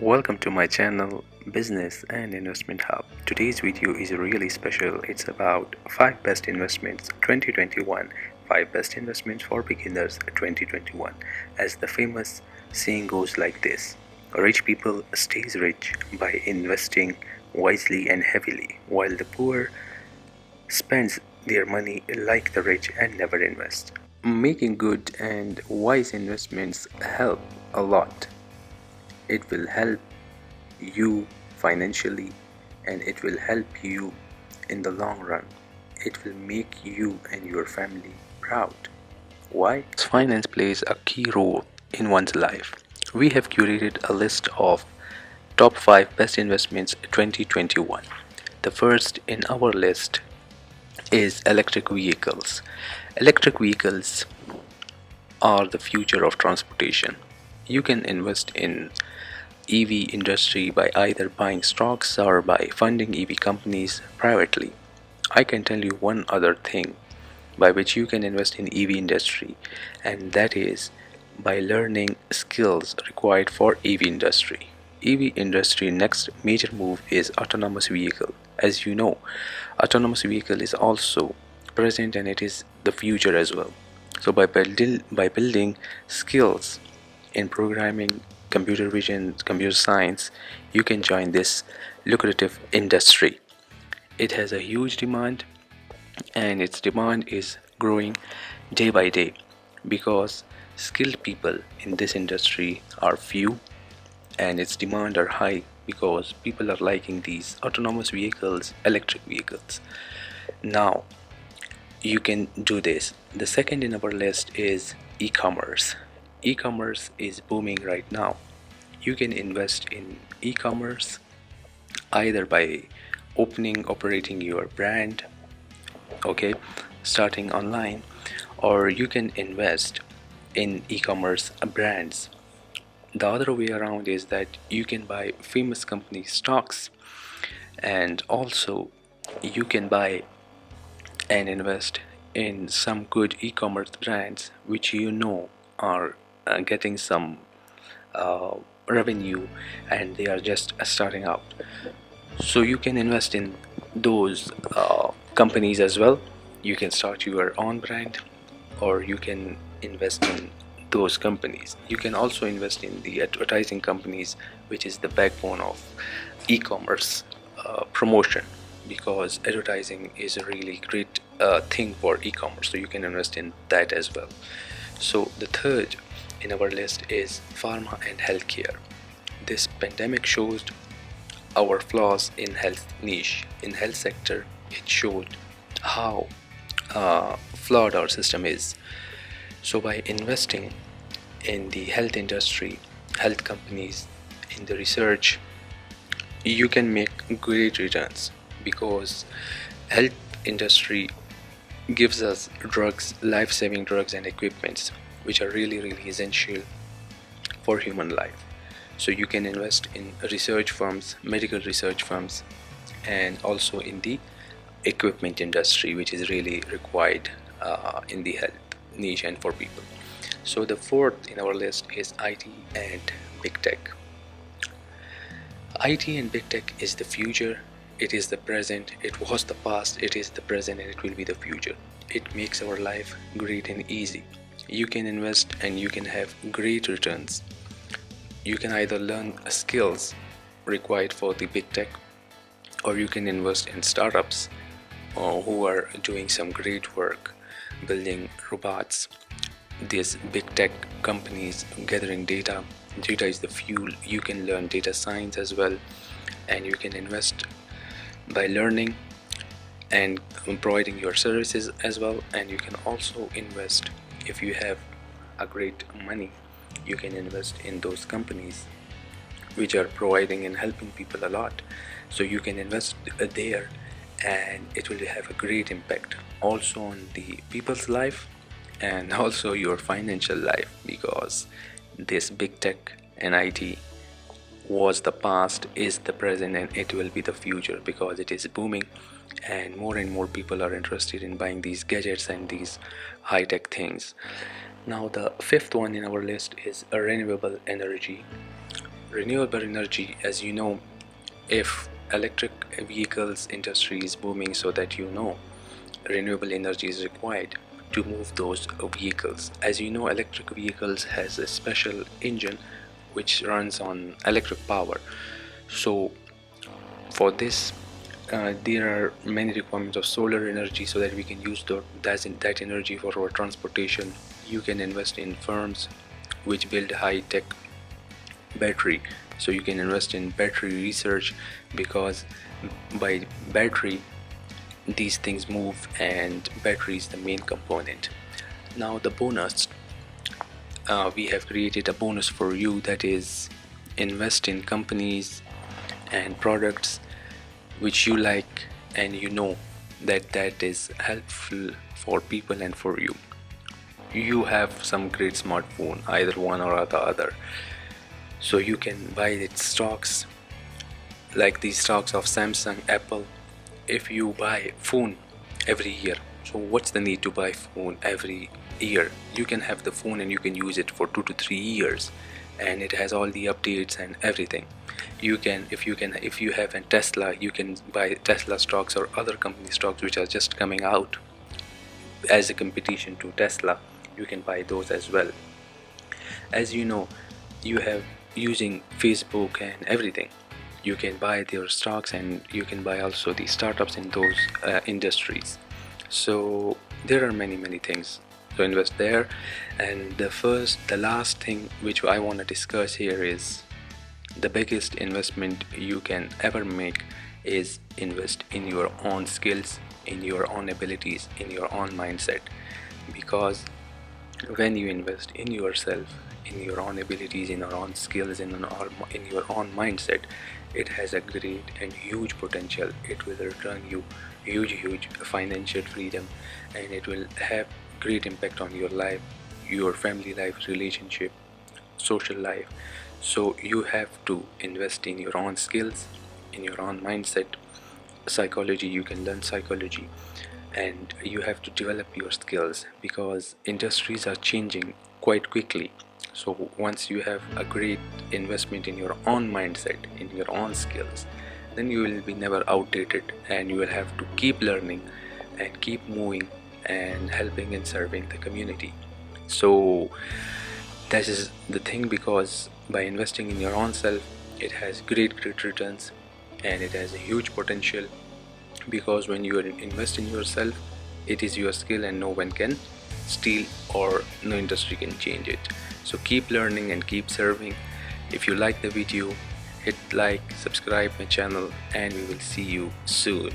Welcome to my channel Business and Investment Hub. Today's video is really special. It's about 5 best investments 2021, 5 best investments for beginners 2021. As the famous saying goes like this: rich people stays rich by investing wisely and heavily, while the poor spends their money like the rich and never invest. Making good and wise investments help a lot. It will help you financially and it will help you in the long run. It will make you and your family proud. Why? Finance plays a key role in one's life. We have curated a list of top 5 best investments 2021. The first in our list is electric vehicles. Electric vehicles are the future of transportation. You can invest in EV industry by either buying stocks or by funding EV companies privately. I can tell you one other thing by which you can invest in EV industry, and that is by learning skills required for EV industry. EV industry next major move is autonomous vehicle. As you know, autonomous vehicle is also present and it is the future as well. So by building skills in programming, computer vision, computer science, you can join this lucrative industry. It has a huge demand and its demand is growing day by day because skilled people in this industry are few and its demand are high because people are liking these autonomous vehicles, electric vehicles. Now you can do this. The second in our list is e-commerce. E-commerce is booming right now. You can invest in e-commerce either by operating your brand, starting online, or you can invest in e-commerce brands. The other way around is that you can buy famous company stocks, and also you can buy and invest in some good e-commerce brands which you know are getting some revenue and they are just starting out. So you can invest in those companies as well. You can start your own brand or you can invest in those companies. You can also invest in the advertising companies, which is the backbone of e-commerce promotion, because advertising is a really great thing for e-commerce, so you can invest in that as well. So the third in our list is pharma and healthcare. This pandemic shows our flaws in health niche. In health sector, it showed how flawed our system is. So by investing in the health industry, health companies, in the research, you can make great returns because health industry gives us drugs, life-saving drugs and equipments which are really essential for human life. So you can invest in research firms, medical research firms, and also in the equipment industry, which is really required in the health niche and for people. So the fourth in our list is IT and big tech. IT and big tech is the future. It is the present, it was the past, it is the present, and it will be the future. It makes our life great and easy. You can invest and you can have great returns. You can either learn skills required for the big tech, or you can invest in startups who are doing some great work building robots. These big tech companies gathering data. Data is the fuel. You can learn data science as well, and you can invest by learning and providing your services as well. And you can also invest if you have a great money. You can invest in those companies which are providing and helping people a lot. So you can invest there and it will have a great impact also on the people's life and also your financial life, because this big tech and IT was the past, is the present, and it will be the future because it is booming and more people are interested in buying these gadgets and these high-tech things. Now the fifth one in our list is a renewable energy. Renewable energy, as you know, if electric vehicles industry is booming, so that renewable energy is required to move those vehicles. As you know, electric vehicles has a special engine which runs on electric power. So for this, there are many requirements of solar energy, so that we can use that energy for our transportation. You can invest in firms which build high-tech battery, so you can invest in battery research, because by battery these things move, and battery is the main component. Now the bonus, we have created a bonus for you, that is invest in companies and products which you like, and you know that is helpful for people and for you. You have some great smartphone, either one or the other, so you can buy its stocks, like the stocks of Samsung, Apple. If you buy phone every year, so what's the need to buy phone every year? You can have the phone and you can use it for 2 to 3 years, and it has all the updates and everything. If you have a Tesla, you can buy Tesla stocks or other company stocks which are just coming out as a competition to Tesla. You can buy those as well. As you know, you have using Facebook and everything, you can buy their stocks, and you can buy also the startups in those industries. So there are many things to invest there. And the last thing which I want to discuss here is the biggest investment you can ever make is invest in your own skills, in your own abilities, in your own mindset. Because when you invest in yourself, in your own abilities, in your own skills, in your own mindset, it has a great and huge potential. It will return you huge financial freedom, and it will have great impact on your life, your family life, relationship, social life. So you have to invest in your own skills, in your own mindset. Psychology, you can learn psychology, and you have to develop your skills, because industries are changing quite quickly. So once you have a great investment in your own mindset, in your own skills, then you will be never outdated, and you will have to keep learning and keep moving and helping and serving the community. So that is the thing, because by investing in your own self, it has great returns, and it has a huge potential. Because when you invest in yourself, it is your skill and no one can steal, or no industry can change it. So keep learning and keep serving. If you like the video, hit like, subscribe my channel, and we will see you soon.